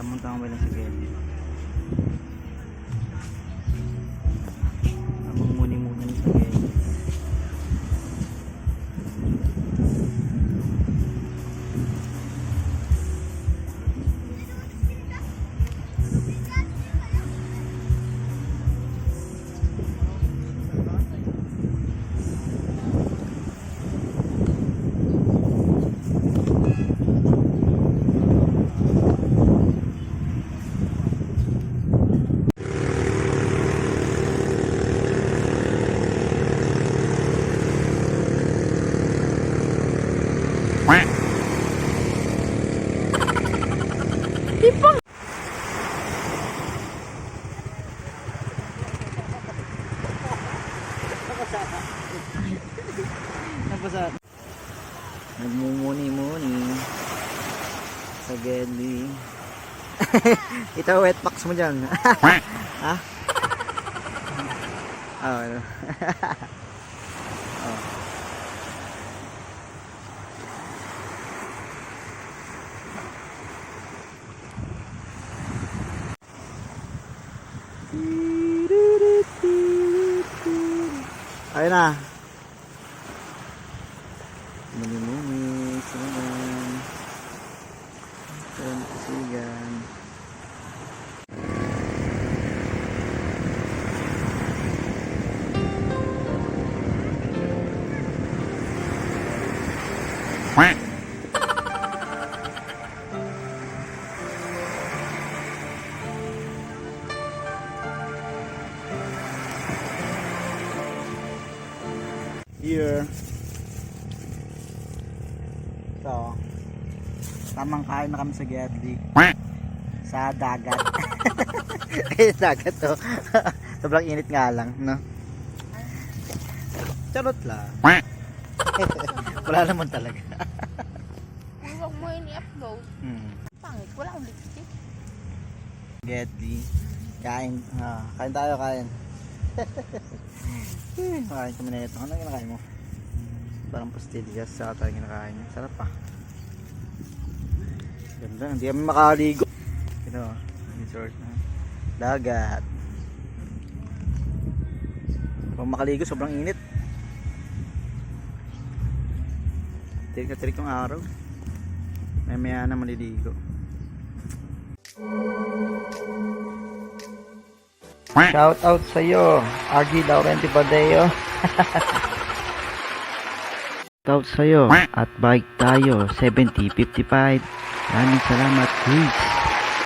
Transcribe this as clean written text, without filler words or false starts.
Kamuntang mo lang sa gate. Amang muni-muni sa gate. Ipang napasa nagmumuni-muni sa Gedli. Ito wet packs mo dyan. Ha? Oh, ano? Oh. Ayun na. Muni-muni, sigan. Sigan. Here. So, tamang kain na kami sa Gedli. Sa dagat. Ay, dagat to. Sobrang init nga lang, no? Charot lang. Wala naman talaga. Huwag mo ini-upload. Pangit, wala akong lipstick. Gedli. Kain. Kain tayo, kain. Makain kami na ito. Ano yung kinakain mo? Parang pastillas sa tayo kinakain. Sarap pa. Ganda. Hindi kami makaligo. Ito. Resort na. Dagat. Kung makaligo, sobrang init. Tirik na tirik yung araw. Maya na maliligo. Shout out sa iyo, Argy Laurenti Badeo. Shout out sa iyo at bike tayo 7055. Maraming salamat, Chris.